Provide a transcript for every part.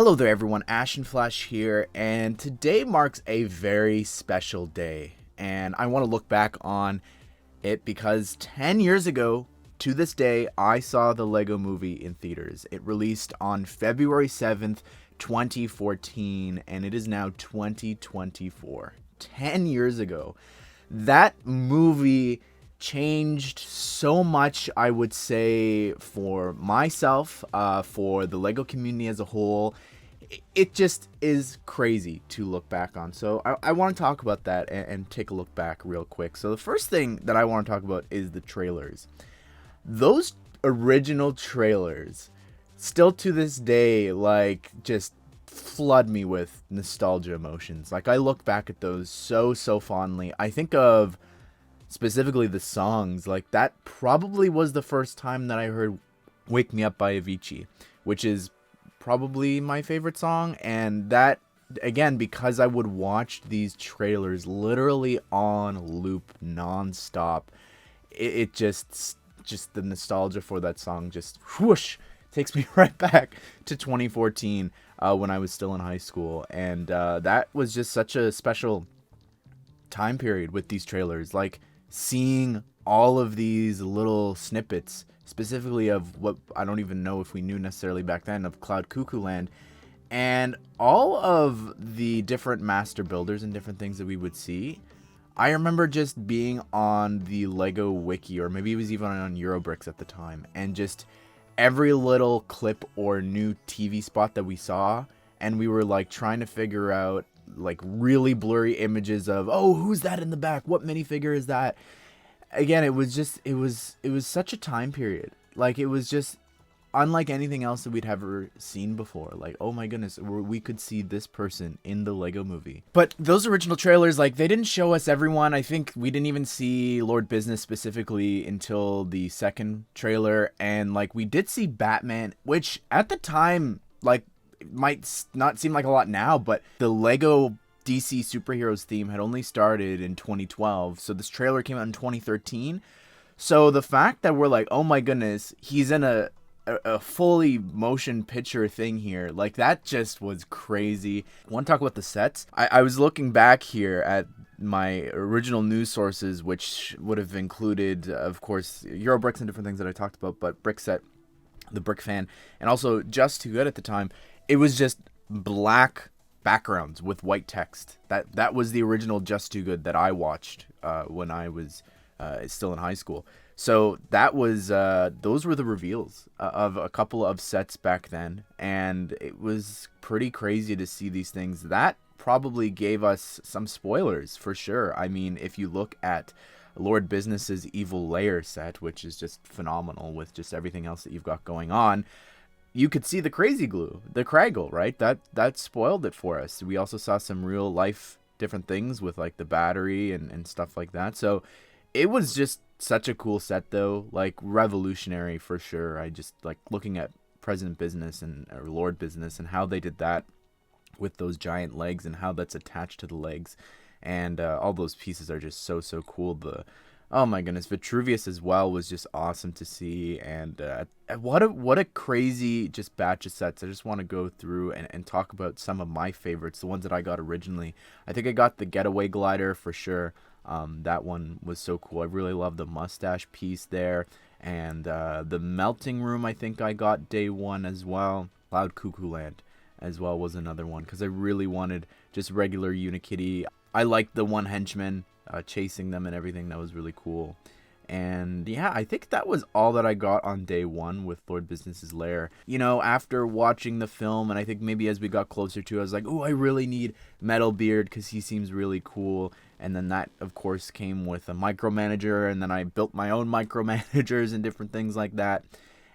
Hello there everyone, Ashnflash here, and today marks a very special day. And I want to look back on it because 10 years ago, to this day, I saw the Lego Movie in theaters. It released on February 7th, 2014, and it is now 2024. 10 years ago. That movie changed so much, I would say, for myself, for the Lego community as a whole. It just is crazy to look back on. So I want to talk about that and take a look back real quick. So the first thing that I want to talk about is the trailers. Those original trailers, still to this day, like, just flood me with nostalgia emotions. Like, I look back at those so fondly. I think of specifically the songs. Like, that probably was the first time that I heard Wake Me Up by Avicii, which is probably my favorite song. And that, again, because I would watch these trailers literally on loop nonstop, it just the nostalgia for that song just whoosh takes me right back to 2014, when I was still in high school. And that was just such a special time period with these trailers, like seeing all of these little snippets, specifically of what I don't even know if we knew necessarily back then, of Cloud Cuckoo Land, and all of the different master builders and different things that we would see. I remember just being on the Lego wiki, or maybe it was even on Eurobricks at the time, and just every little clip or new TV spot that we saw, and we were like trying to figure out like really blurry images of, oh, who's that in the back? What minifigure is that? Again, it was such a time period. Like, it was just unlike anything else that we'd ever seen before. Like, oh my goodness, we could see this person in the Lego movie. But those original trailers, like, they didn't show us everyone. I think we didn't even see Lord Business specifically until the second trailer. And like, we did see Batman, which at the time, like, might not seem like a lot now, but the Lego DC superheroes theme had only started in 2012, so this trailer came out in 2013. So the fact that we're like, oh my goodness, he's in a fully motion picture thing here, like, that just was crazy. I want to talk about the sets. I was looking back here at my original news sources, which would have included, of course, Eurobricks and different things that I talked about, but Brickset, the Brick Fan, and also Just Too Good at the time. It was just black backgrounds with white text. That was the original Just Too Good that I watched when I was still in high school. So that was those were the reveals of a couple of sets back then, and it was pretty crazy to see these things. That probably gave us some spoilers for sure. I mean, if you look at Lord Business's Evil Lair set, which is just phenomenal with just everything else that you've got going on, you could see the crazy glue, the Craggle, right? That spoiled it for us. We also saw some real life different things with like the battery and stuff like that. So it was just such a cool set, though, like revolutionary for sure. I just like looking at President Business and or Lord Business and how they did that with those giant legs and how that's attached to the legs, and all those pieces are just so cool. Oh my goodness, Vitruvius as well was just awesome to see, and what a crazy just batch of sets. I just want to go through and talk about some of my favorites, the ones that I got originally. I think I got the Getaway Glider for sure. That one was so cool. I really love the mustache piece there, and the Melting Room I think I got day one as well. Cloud Cuckoo Land as well was another one, because I really wanted just regular Unikitty. I liked the one henchman chasing them and everything. That was really cool. And yeah, I think that was all that I got on day one with Lord Business's Lair. You know, after watching the film, and I think maybe as we got closer to it, I was like, oh, I really need Metalbeard because he seems really cool. And then that, of course, came with a micromanager, and then I built my own micromanagers and different things like that.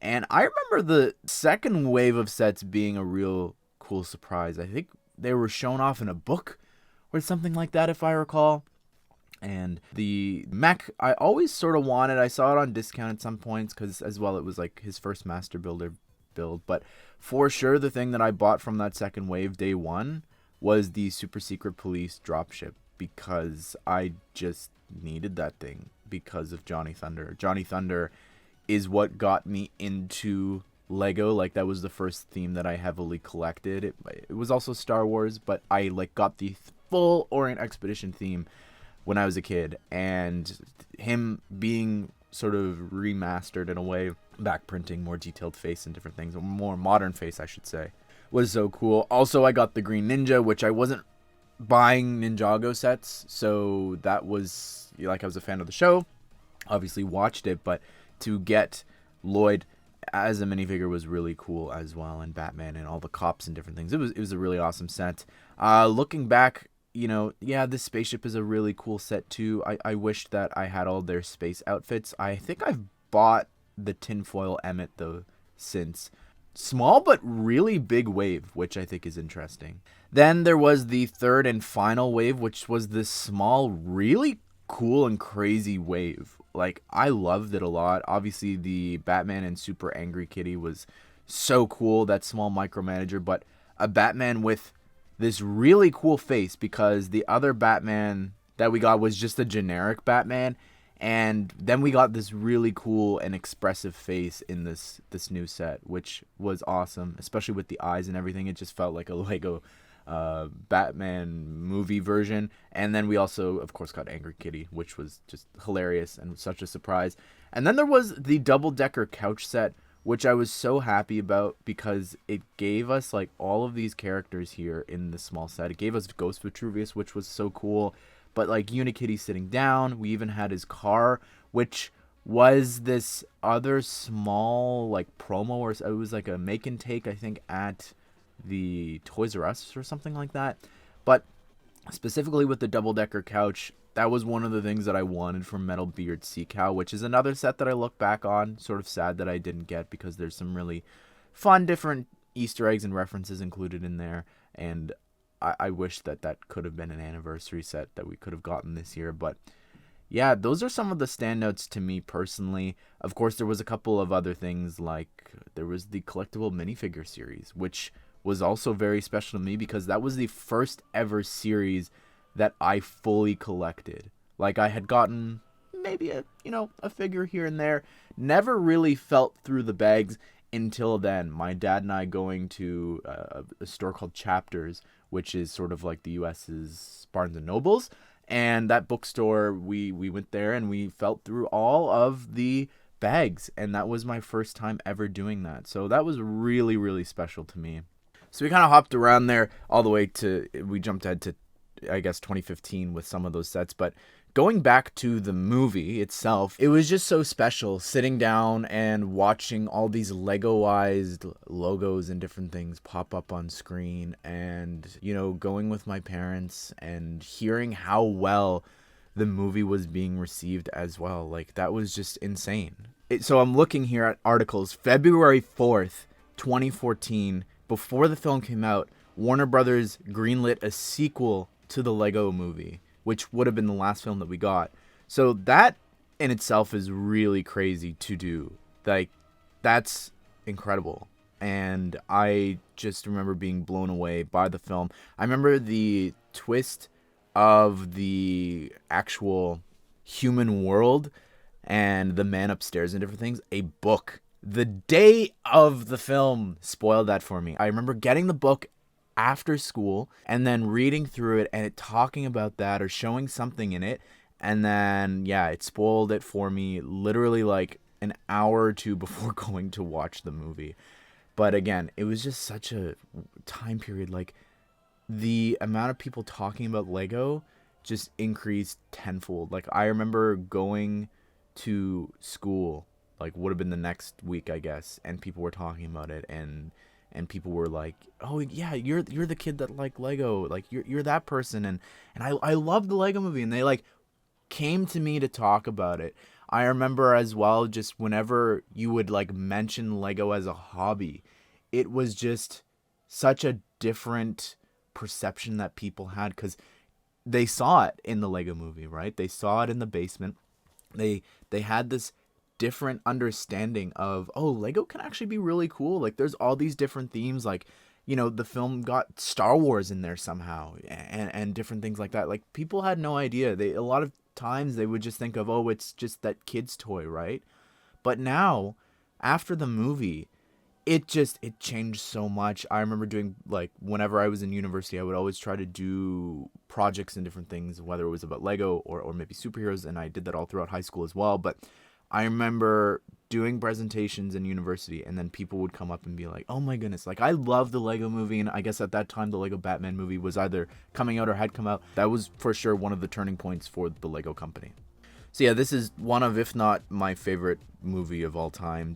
And I remember the second wave of sets being a real cool surprise. I think they were shown off in a book or something like that, if I recall. And the mech, I always sort of wanted. I saw it on discount at some points because as well it was like his first master builder build. But for sure, the thing that I bought from that second wave day one was the Super Secret Police dropship, because I just needed that thing because of Johnny Thunder. Johnny Thunder is what got me into Lego. Like, that was the first theme that I heavily collected. It was also Star Wars, but I like got the full Orient Expedition theme when I was a kid, and him being sort of remastered in a way, back printing more detailed face and different things, or more modern face, I should say, was so cool. Also, I got the Green Ninja, which I wasn't buying Ninjago sets, so that was, like, I was a fan of the show, obviously watched it, but to get Lloyd as a minifigure was really cool as well, and Batman and all the cops and different things. It was a really awesome set. Looking back, yeah, this spaceship is a really cool set too. I wished that I had all their space outfits. I think I've bought the tinfoil Emmett though since. Small but really big wave, which I think is interesting. Then there was the third and final wave, which was this small, really cool and crazy wave. Like, I loved it a lot. Obviously, the Batman and Super Angry Kitty was so cool, that small micromanager, but a Batman with this really cool face, because the other Batman that we got was just a generic Batman, and then we got this really cool and expressive face in this new set, which was awesome, especially with the eyes and everything. It just felt like a Lego Batman movie version. And then we also, of course, got Angry Kitty, which was just hilarious and such a surprise. And then there was the double-decker couch set, which I was so happy about, because it gave us like all of these characters here in the small set. It gave us Ghost Vitruvius, which was so cool, but like Unikitty sitting down. We even had his car, which was this other small like promo, or it was like a make and take, I think, at the Toys R Us or something like that. But specifically with the double-decker couch, that was one of the things that I wanted from Metal Beard Sea Cow, which is another set that I look back on, sort of sad that I didn't get, because there's some really fun different Easter eggs and references included in there, and I wish that could have been an anniversary set that we could have gotten this year. But yeah, those are some of the standouts to me personally. Of course, there was a couple of other things, like there was the collectible minifigure series, which was also very special to me, because that was the first ever series that I fully collected. Like, I had gotten maybe a figure here and there, never really felt through the bags until then. My dad and I going to a store called Chapters, which is sort of like the US's Barnes and Nobles, and that bookstore, we went there and we felt through all of the bags, and that was my first time ever doing that. So that was really, really special to me. So we kind of hopped around there all the way to, we jumped ahead to, I guess, 2015 with some of those sets. But going back to the movie itself, it was just so special sitting down and watching all these Lego-ized logos and different things pop up on screen, and, going with my parents and hearing how well the movie was being received as well. Like, that was just insane. So I'm looking here at articles. February 4th, 2014, before the film came out, Warner Brothers greenlit a sequel to the Lego movie, which would have been the last film that we got. So that in itself is really crazy to do. Like, that's incredible. And I just remember being blown away by the film. I remember the twist of the actual human world and the man upstairs and different things. A book. The day of the film spoiled that for me. I remember getting the book after school and then reading through it and it talking about that or showing something in it, and then it spoiled it for me literally like an hour or two before going to watch the movie. But again, it was just such a time period. Like, the amount of people talking about Lego just increased tenfold. Like, I remember going to school, like, would have been the next week, I guess, and people were talking about it, and people were like, "Oh yeah, you're the kid that liked Lego, like you're that person," and I love the Lego movie, and they like came to me to talk about it. I remember as well, just whenever you would like mention Lego as a hobby, it was just such a different perception that people had, because they saw it in the Lego movie, right? They saw it in the basement. They had this different understanding of, oh, Lego can actually be really cool. Like, there's all these different themes, like, the film got Star Wars in there somehow, and different things like that. Like, people had no idea. A lot of times they would just think of, oh, it's just that kid's toy, right? But now, after the movie, it changed so much. I remember doing, like, whenever I was in university, I would always try to do projects and different things, whether it was about Lego or maybe superheroes, and I did that all throughout high school as well. But I remember doing presentations in university, and then people would come up and be like, oh my goodness, like, I love the Lego movie. And I guess at that time the Lego Batman movie was either coming out or had come out. That was for sure one of the turning points for the Lego company. So yeah, this is one of, if not my favorite movie of all time.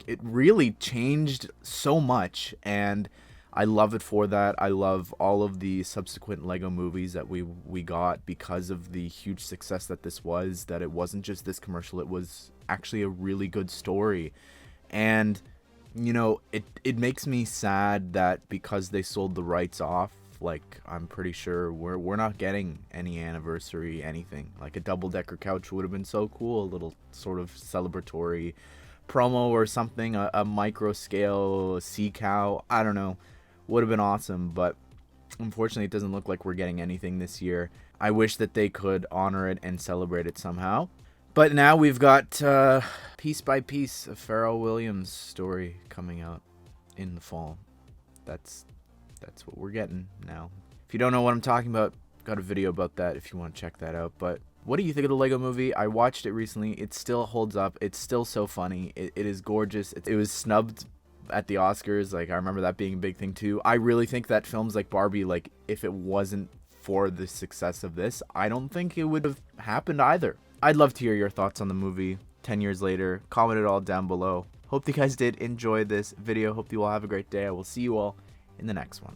It really changed so much, and I love it for that. I love all of the subsequent Lego movies that we got because of the huge success that this was, that it wasn't just this commercial, it was actually a really good story. And, you know, it makes me sad that because they sold the rights off, like, I'm pretty sure we're not getting any anniversary anything. Like, a double-decker couch would have been so cool, a little sort of celebratory promo or something, a micro scale sea cow, I don't know, would have been awesome. But unfortunately it doesn't look like we're getting anything this year. I wish that they could honor it and celebrate it somehow. But now we've got Piece by Piece, a Pharrell Williams story coming out in the fall. That's what we're getting now. If you don't know what I'm talking about, got a video about that if you want to check that out. But what do you think of the Lego movie? I watched it recently. It still holds up. It's still so funny. It is gorgeous. It was snubbed at the Oscars. Like, I remember that being a big thing too. I really think that films like Barbie, like, if it wasn't for the success of this, I don't think it would have happened either. I'd love to hear your thoughts on the movie 10 years later. Comment it all down below. Hope you guys did enjoy this video. Hope you all have a great day. I will see you all in the next one.